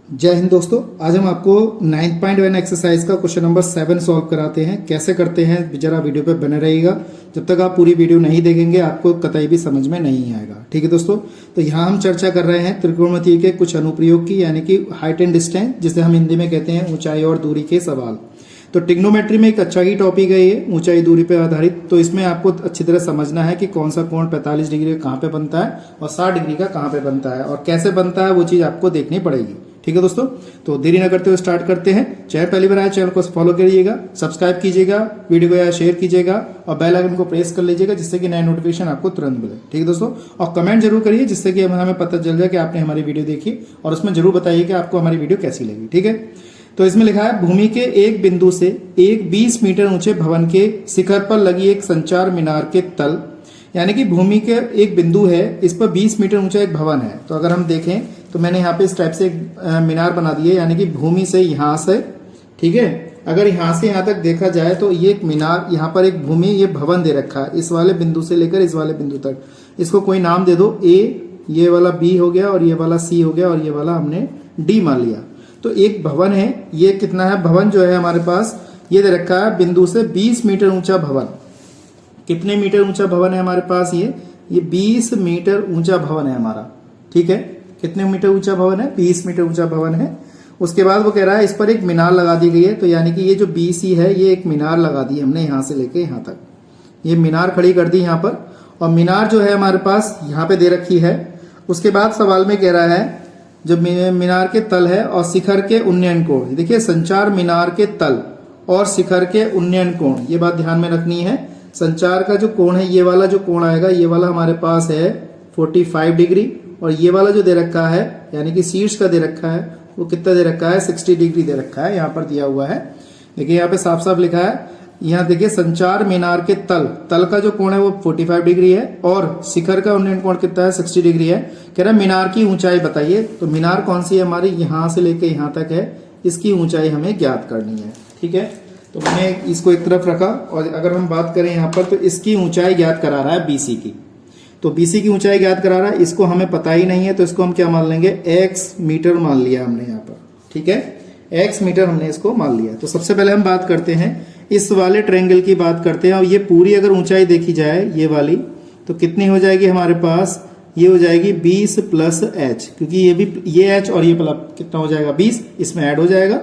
जय हिंद दोस्तों। आज हम आपको 9.1 एक्सरसाइज का क्वेश्चन नंबर 7 सॉल्व कराते हैं। कैसे करते हैं जरा वीडियो पे बने रहिएगा। जब तक आप पूरी वीडियो नहीं देखेंगे आपको कतई भी समझ में नहीं आएगा। ठीक है दोस्तों, तो यहाँ हम चर्चा कर रहे हैं त्रिकोणमिति के कुछ अनुप्रयोग की, यानी कि हाइट एंड डिस्टेंस, जिसे हम हिंदी में कहते हैं ऊंचाई और दूरी के सवाल। तो ट्रिग्नोमेट्री में एक अच्छा ही टॉपिक है ये, ऊंचाई दूरी पर आधारित। तो इसमें आपको अच्छी तरह समझना है कि कौन सा कोण 45 डिग्री का कहाँ पे बनता है और 60 डिग्री का कहाँ पे बनता है और कैसे बनता है, वो चीज आपको देखनी पड़ेगी। ठीक है दोस्तों, तो देरी न करते हुए स्टार्ट करते हैं। चैनल पहली बार आए चैनल को फॉलो करिएगा, सब्सक्राइब कीजिएगा, वीडियो को या शेयर कीजिएगा और बेल आइकन को प्रेस कर लीजिएगा, जिससे कि नए नोटिफिकेशन आपको तुरंत मिले। ठीक है दोस्तों, और कमेंट जरूर करिए, जिससे कि हमें पता चल जाए कि आपने हमारी वीडियो देखी, और उसमें जरूर बताइए कि आपको हमारी वीडियो कैसी लगी। ठीक है, तो इसमें लिखा है भूमि के एक बिंदु से एक 20 मीटर ऊंचे भवन के शिखर पर लगी एक संचार मीनार के तल, यानी कि भूमि के एक बिंदु है, इस पर 20 मीटर ऊंचा एक भवन है। तो अगर हम देखें तो मैंने यहाँ पे इस टाइप से एक मीनार बना दी है, यानी कि भूमि से यहाँ से, ठीक है, अगर यहाँ से यहाँ तक देखा जाए तो ये एक मीनार, यहाँ पर एक भूमि, ये भवन दे रखा है, इस वाले बिंदु से लेकर इस वाले बिंदु तक। इसको कोई नाम दे दो, ए, ये वाला बी हो गया और ये वाला सी हो गया और ये वाला हमने डी मान लिया। तो एक भवन है, ये कितना है, भवन जो है हमारे पास ये दे रखा है बिंदु से 20 मीटर ऊंचा भवन। कितने मीटर ऊंचा भवन है हमारे पास, ये 20 मीटर ऊंचा भवन है हमारा। ठीक है, कितने मीटर ऊंचा भवन है, 20 मीटर ऊंचा भवन है। उसके बाद वो कह रहा है इस पर एक मीनार लगा दी गई है, तो यानी कि ये जो BC है, ये एक मीनार लगा दी हमने यहां से लेके यहां तक, ये मीनार खड़ी कर दी यहां पर। और मीनार जो है हमारे पास यहाँ पे दे रखी है। उसके बाद सवाल में कह रहा है जो मीनार के तल है और शिखर के उन्नयन कोण, देखिए संचार मीनार के तल और शिखर के उन्नयन कोण, ये बात ध्यान में रखनी है। संचार का जो कोण है, ये वाला जो कोण आएगा, ये वाला हमारे पास है 45 डिग्री, और ये वाला जो दे रखा है, यानी कि शीर्ष का दे रखा है, वो कितना दे रखा है, 60 डिग्री दे रखा है, यहाँ पर दिया हुआ है। देखिए यहाँ पे साफ साफ लिखा है, यहाँ देखिए संचार मीनार के तल का जो कोण है वो 45 डिग्री है और शिखर का उन्नयन कोण कितना है, 60 डिग्री है। कह रहा है मीनार की ऊंचाई बताइए। तो मीनार कौन सी है हमारी, यहाँ से लेके यहाँ तक है, इसकी ऊंचाई हमें ज्ञात करनी है। ठीक है, तो मैंने इसको एक तरफ रखा, और अगर हम बात करें यहाँ पर तो इसकी ऊंचाई ज्ञात करा रहा है BC की। तो BC की ऊंचाई ज्ञात करा रहा है, इसको हमें पता ही नहीं है, तो इसको हम क्या मान लेंगे, x मीटर मान लिया हमने यहाँ पर। ठीक है, x मीटर हमने इसको मान लिया। तो सबसे पहले हम बात करते हैं इस वाले ट्रायंगल की बात करते हैं, और ये पूरी अगर ऊंचाई देखी जाए ये वाली, तो कितनी हो जाएगी हमारे पास, ये हो जाएगी 20 प्लस h, क्योंकि ये भी ये h और ये प्लस कितना हो जाएगा 20, इसमें ऐड हो जाएगा।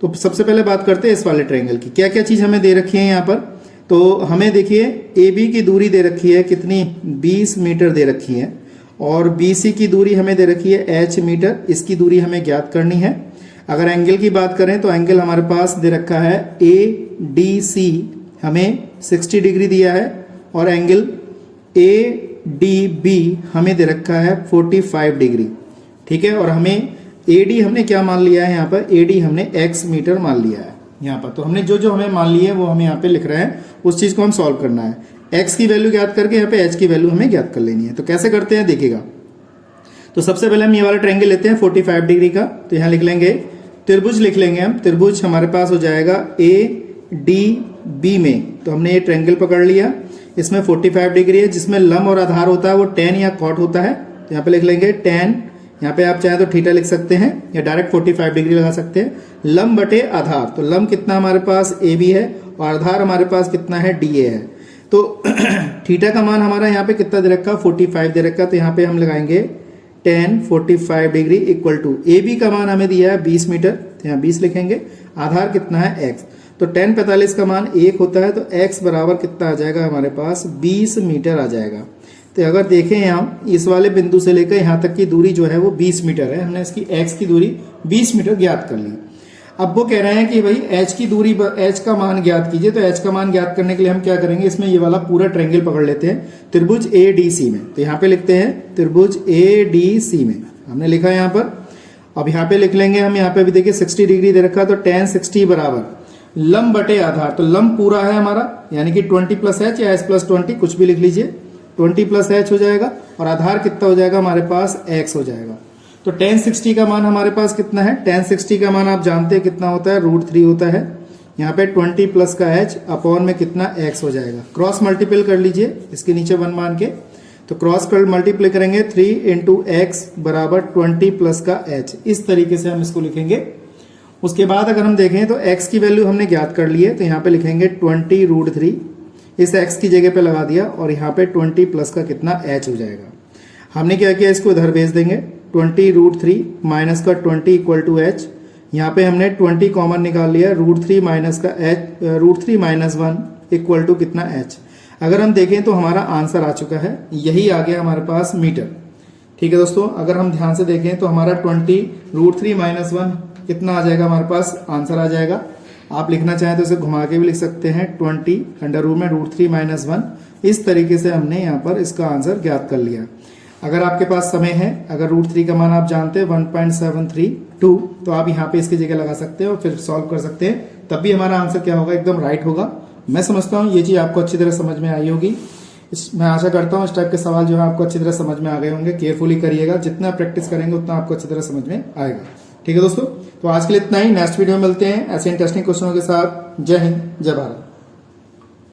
तो सबसे पहले बात करते हैं इस वाले ट्रायंगल की, क्या क्या चीज हमें दे रखी है यहाँ पर। तो हमें देखिए AB की दूरी दे रखी है कितनी, 20 मीटर दे रखी है, और BC की दूरी हमें दे रखी है h मीटर, इसकी दूरी हमें ज्ञात करनी है। अगर एंगल की बात करें तो एंगल हमारे पास दे रखा है ADC, हमें 60 डिग्री दिया है, और एंगल ADB हमें दे रखा है 45 डिग्री। ठीक है, और हमें AD हमने क्या मान लिया है यहाँ पर, AD हमने x मीटर मान लिया है यहाँ पर। तो हमने जो हमें मान ली है वो हमें यहाँ पे लिख रहे हैं, उस चीज को हम सॉल्व करना है। x की वैल्यू ज्ञात करके यहाँ पे h की वैल्यू हमें ज्ञात कर लेनी है। तो कैसे करते हैं देखिएगा। तो सबसे पहले हम ये वाला ट्रायंगल लेते हैं 45 डिग्री का, तो यहाँ लिख लेंगे त्रिभुज, लिख लेंगे हम त्रिभुज हमारे पास हो जाएगा ADB में। तो हमने ये ट्रायंगल पकड़ लिया, इसमें 45 डिग्री है, जिसमें लंब और आधार होता है वो tan या cot होता है। तो यहाँ पे लिख लेंगे tan, यहाँ पे आप चाहें तो थीटा लिख सकते हैं या डायरेक्ट 45 डिग्री लगा सकते हैं। लंब बटे आधार, तो लंब कितना हमारे पास AB है और आधार हमारे पास कितना है, DA है। तो थीटा का मान हमारा यहाँ पे कितना दे रखा, 45 दे रखा, तो यहाँ पे हम लगाएंगे tan 45 degree equal to AB का मान हमें दिया है 20 मीटर, तो यहाँ 20 लिखेंगे। आधार कितना है x, तो tan 45 का मान 1 होता है, तो x बराबर कितना आ जाएगा हमारे पास, 20 मीटर आ जाएगा। तो अगर देखें हम इस वाले बिंदु से लेकर यहाँ तक की दूरी जो है वो 20 मीटर है, हमने इसकी x की दूरी 20 मीटर ज्ञात कर ली। अब वो कह रहे हैं कि भाई h की दूरी, h का मान ज्ञात कीजिए। तो h का मान ज्ञात करने के लिए हम क्या करेंगे, इसमें ये वाला पूरा ट्रायंगल पकड़ लेते हैं त्रिभुज ADC में। तो यहाँ पे लिखते हैं त्रिभुज ADC में, हमने लिखा यहाँ पर। अब यहाँ पे लिख लेंगे हम, यहाँ पे भी देखिए 60 डिग्री दे रखा, तो tan 60 बराबर लंब बटे आधार, तो लंब पूरा है हमारा, यानी कि 20 प्लस h या h प्लस 20 कुछ भी लिख लीजिए, 20 प्लस h हो जाएगा, और आधार कितना हो जाएगा हमारे पास, x हो जाएगा। तो tan 60 का मान हमारे पास कितना है, tan 60 का मान आप जानते हैं कितना होता है, √3 होता है। यहाँ पे 20 प्लस का h अपॉन में कितना x हो जाएगा, क्रॉस मल्टीपल कर लीजिए इसके नीचे 1 मान के। तो क्रॉस मल्टीप्लाई करेंगे 3 इंटू एक्स बराबर 20 प्लस का एच, इस तरीके से हम इसको लिखेंगे। उसके बाद अगर हम देखें तो x की वैल्यू हमने ज्ञात कर ली है, तो यहाँ पे लिखेंगे 20√3, इस x की जगह पे लगा दिया और यहाँ पे 20 प्लस का कितना h हो जाएगा। हमने क्या किया, इसको इधर भेज देंगे, 20√3 माइनस का 20 इक्वल टू h, यहाँ पे हमने 20 कॉमन निकाल लिया, √3 माइनस का h, √3 माइनस 1 इक्वल टू कितना h। अगर हम देखें तो हमारा आंसर आ चुका है, यही आ गया हमारे पास मीटर। ठीक है दोस्तों, अगर हम ध्यान से देखें तो हमारा 20√3 माइनस 1 कितना आ जाएगा, हमारे पास आंसर आ जाएगा। आप लिखना चाहें तो इसे घुमा के भी लिख सकते हैं, 20 अंडर रूट में √3 माइनस 1। इस तरीके से हमने यहाँ पर इसका आंसर ज्ञात कर लिया। अगर आपके पास समय है, अगर √3 का मान आप जानते हैं 1.732, तो आप यहाँ पे इसकी जगह लगा सकते हैं और फिर सॉल्व कर सकते हैं, तब भी हमारा आंसर क्या होगा, एकदम राइट होगा। मैं समझता हूँ ये चीज आपको अच्छी तरह समझ में आई होगी। मैं आशा करता हूँ इस टाइप के सवाल जो है आपको अच्छी तरह समझ में आ गए होंगे। केयरफुली करिएगा, जितना प्रैक्टिस करेंगे उतना आपको अच्छी तरह समझ में आएगा। ठीक है दोस्तों, तो आज के लिए इतना ही। नेक्स्ट वीडियो में मिलते हैं ऐसे इंटरेस्टिंग क्वेश्चनों के साथ। जय हिंद, जय भारत।